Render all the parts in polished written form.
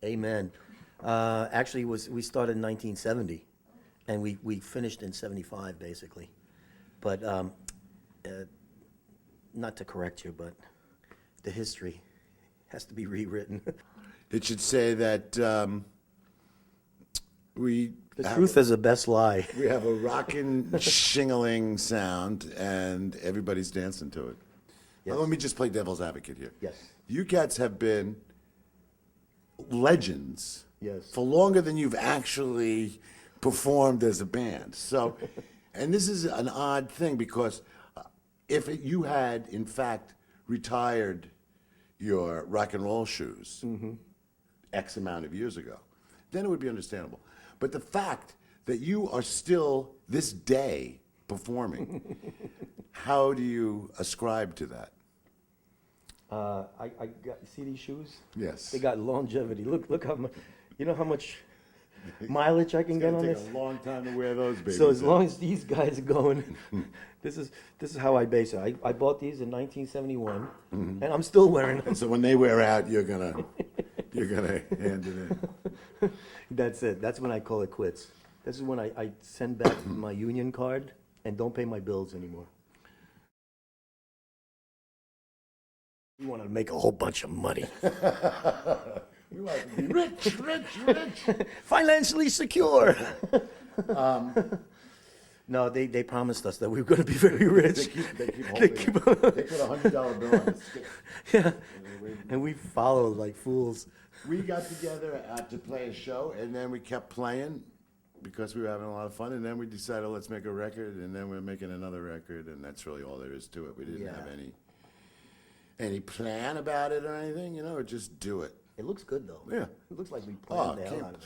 Amen. Actually, we started in 1970, and we finished in 75, basically. But not to correct you, but the history has to be rewritten. It should say that we The have truth is the best lie. we have a rockin' shingling sound, and everybody's dancing to it. Now, Yes. let me just play devil's advocate here. Yes. You cats have been legends Yes. for longer than you've actually performed as a band. So, and this is an odd thing because if you had, in fact, retired your rock and roll shoes X amount of years ago, then it would be understandable. But the fact that you are still this day performing, how do you ascribe to that? I got, see these shoes? Yes. They got longevity. Look how much, you know how much mileage I can It's get gonna on take this? a long time to wear those babies. So as out. long as these guys are going, this is how I base it. I bought these in 1971, and I'm still wearing them. And so when they wear out, you're gonna hand it in. That's it. That's when I call it quits. This is when I send back my union card and don't pay my bills anymore. We want to make a whole bunch of money. We want to be rich, rich, rich. Financially secure. No, they promised us that we were going to be very They rich. keep holding it. They put $100 bill on the stick. Yeah. And we followed like fools. We got together to play a show, and then we kept playing because we were having a lot of fun, and then we decided, let's make a record, and then we're making another record, and that's really all there is to it. We didn't Yeah. have any plan about it or anything, or just do it. It looks good though. Yeah. It looks like we Oh, planned the hell out of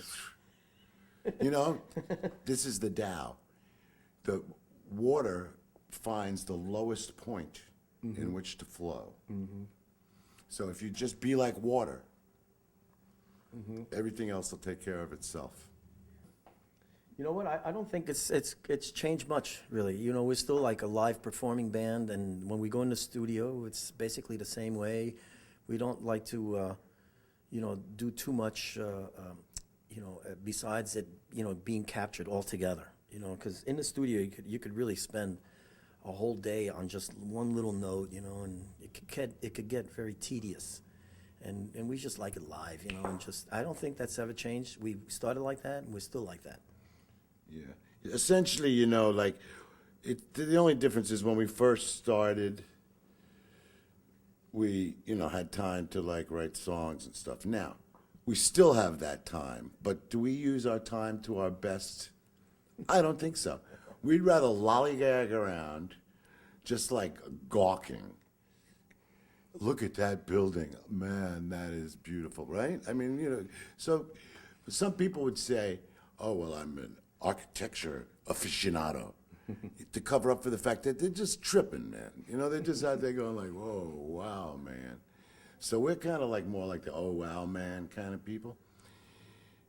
it. This is the Tao. The water finds the lowest point in which to flow. So if you just be like water, everything else will take care of itself. You know what? I don't think it's changed much, really. We're still like a live performing band, and when we go in the studio, it's basically the same way. We don't like to, do too much, besides it, being captured altogether. Because in the studio, you could really spend a whole day on just one little note, and it could get very tedious. And we just like it live, and just, I don't think that's ever changed. We started like that, and we're still like that. Yeah. Essentially, the only difference is when we first started, we, had time to write songs and stuff. Now, we still have that time, but do we use our time to our best? I don't think so. We'd rather lollygag around, just gawking. Look at that building. Man, that is beautiful, right? I mean, so some people would say, oh, well, I'm an architecture aficionado, to cover up for the fact that they're just tripping, man. They're just out there going whoa, wow, man. So we're kind of more like the oh, wow, man kind of people.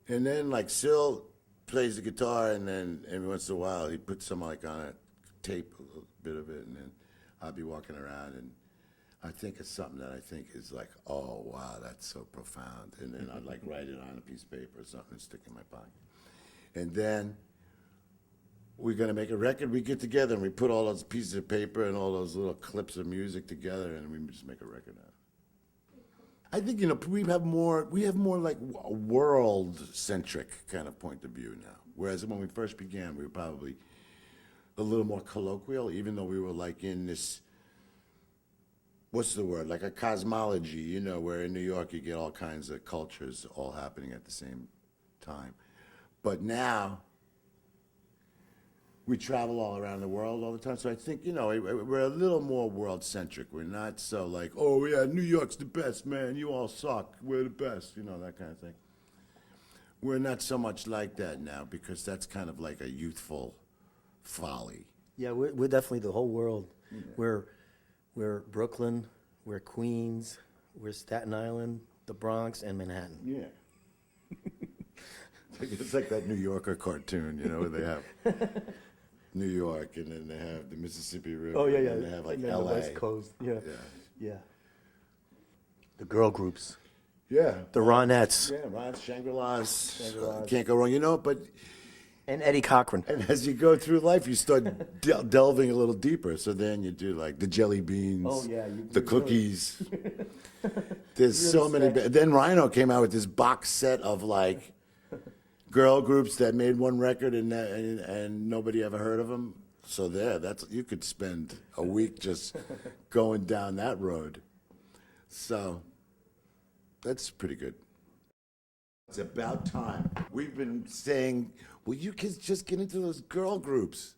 And then Sil plays the guitar, and then every once in a while he puts some on a tape, a little bit of it, and then I'll be walking around and I think of something that I think is oh, wow, that's so profound. And then I'd write it on a piece of paper or something and stick it in my pocket. And then we're going to make a record. We get together and we put all those pieces of paper and all those little clips of music together, and we just make a record out of it. I think, we have more a world-centric kind of point of view now. Whereas when we first began, we were probably a little more colloquial, even though we were in this, what's the word, a cosmology, where in New York you get all kinds of cultures all happening at the same time. But now, we travel all around the world all the time. So I think, we're a little more world-centric. We're not so oh, yeah, New York's the best, man. You all suck. We're the best, that kind of thing. We're not so much like that now because that's kind of a youthful folly. Yeah, we're definitely the whole world. Yeah. We're Brooklyn, we're Queens, we're Staten Island, the Bronx, and Manhattan. Yeah. It's like that New Yorker cartoon, where they have New York, and then they have the Mississippi River. Oh, yeah, yeah. And they have and then L.A. the West Coast. Yeah. Yeah. Yeah. The girl groups. Yeah. The Ronettes. Yeah, Ron, Shangri-La's. Shangri-La's. Can't go wrong. You know, but And Eddie Cochran. and as you go through life, you start delving a little deeper. So then you do like the jelly beans, Oh, yeah, the you really- cookies. There's so many. stretch. Then Rhino came out with this box set of like girl groups that made one record and nobody ever heard of them. So that's you could spend a week just going down that road. So that's pretty good. It's about time. We've been saying, well, you kids just get into those girl groups.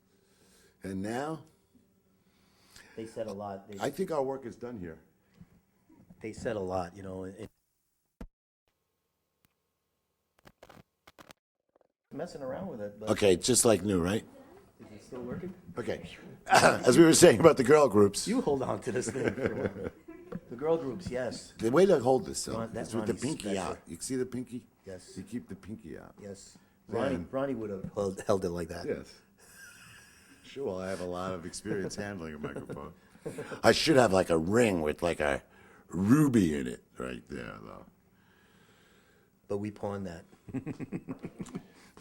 And now, They said a lot. I think our work is done here. They said a lot, you know. Messing around with it, but Okay, just like new, right? is it still working? Okay. As we were saying about the girl groups, You hold on to this thing for a while. The girl groups, yes, the way to hold this, though, Ron- that's is with the Ronnie's pinky special. out. You see the pinky? Yes. You keep the pinky out. yes. Then- Ronnie would have held it like that. Yes. Sure, well, I have a lot of experience handling a microphone. I should have like a ring with like a ruby in it right there, though. But we pawned that.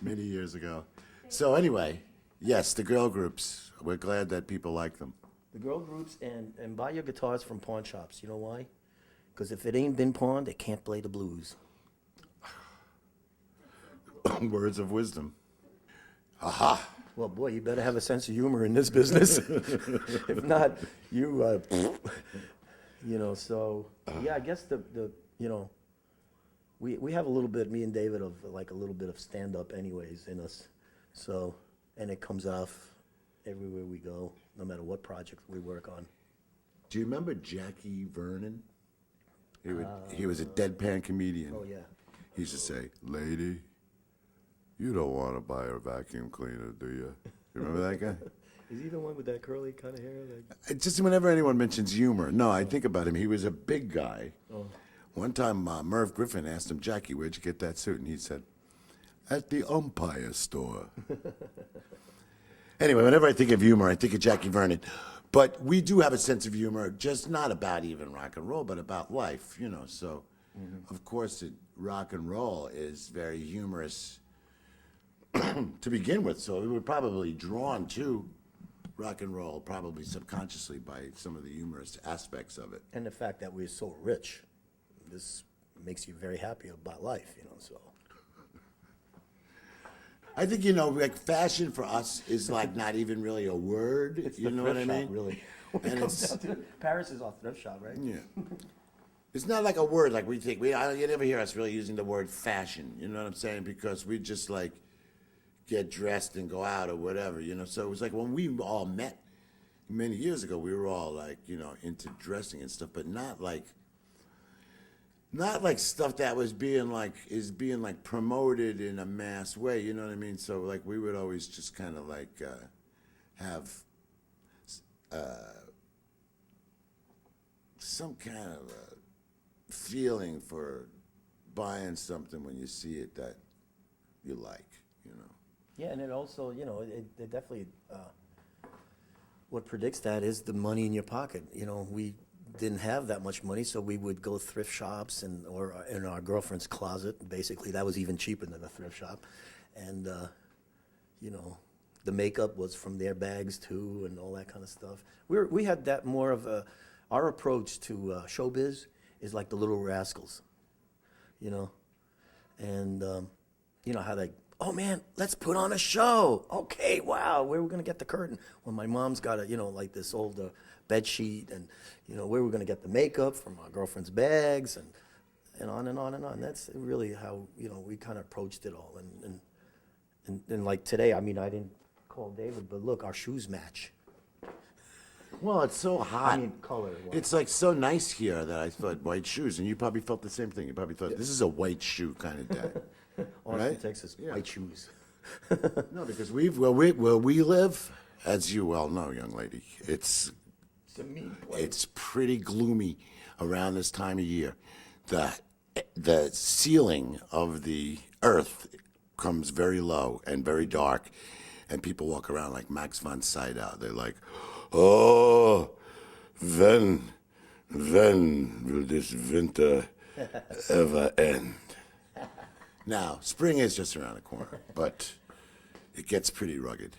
Many years ago. So anyway, yes, the girl groups. We're glad that people like them. The girl groups and buy your guitars from pawn shops. You know why? Because if it ain't been pawned, it can't play the blues. Words of wisdom. Aha. Well, boy, you better have a sense of humor in this business. If not, you know. So yeah, I guess the you know, we have a little bit. Me and David of like a little bit of stand up, anyways, in us. So and it comes off everywhere we go, no matter what project we work on. Do you remember Jackie Vernon? He was a deadpan comedian. Oh yeah. He used to say, "Lady, you don't want to buy a vacuum cleaner, do you?" You remember that guy? Is he the one with that curly kind of hair? Like, Just whenever anyone mentions humor, no, I think about him. He was a big guy. oh. One time, Merv Griffin asked him, "Jackie, where'd you get that suit?" And he said, "At the umpire store." Anyway, whenever I think of humor, I think of Jackie Vernon. But we do have a sense of humor, just not about even rock and roll, but about life, you know. So, of course, rock and roll is very humorous to begin with. So we were probably drawn to rock and roll, probably subconsciously, by some of the humorous aspects of it. And the fact that we're so rich, this makes you very happy about life, you know. So I think, you know, like fashion for us is like not even really a word. it's You the know what I thrift shop, mean? really. When And it comes it's- down to it, Paris is our thrift shop, right? Yeah. It's not like a word like we think. You never hear us really using the word fashion. You know what I'm saying? Because we just like get dressed and go out or whatever. You know. So it was like when we all met many years ago, we were all like, you know, into dressing and stuff, but not like stuff that was being like promoted in a mass way. You know what I mean? So like we would always just kind of like have some kind of a feeling for buying something when you see it that you like, you know. Yeah, and it also, you know, it definitely, what predicts that is the money in your pocket. You know, we didn't have that much money, so we would go thrift shops or in our girlfriend's closet. Basically, that was even cheaper than a thrift shop. And, you know, the makeup was from their bags too and all that kind of stuff. We had that more of our approach to showbiz is like the Little Rascals, you know. And, you know, how they, oh man, let's put on a show. Okay, wow, where are we gonna get the curtain? Well, my mom's got a, you know, like this old bed sheet, and you know, where we're gonna get the makeup from our girlfriend's bags, and on and on and on. That's really how, you know, we kind of approached it all. And like today, I mean, I didn't call David, but look, our shoes match. Well, it's so hot. I mean, color. It's like so nice here that I thought white shoes, and you probably felt the same thing. You probably thought this is a white shoe kind of day. Austin, right? Texas, Yeah. white shoes. No, because where we live, as you well know, young lady, It's a mean place. it's pretty gloomy around this time of year. The ceiling of the earth comes very low and very dark, and people walk around like Max von Sydow. They're like, oh, when will this winter ever end. Now, spring is just around the corner, but it gets pretty rugged.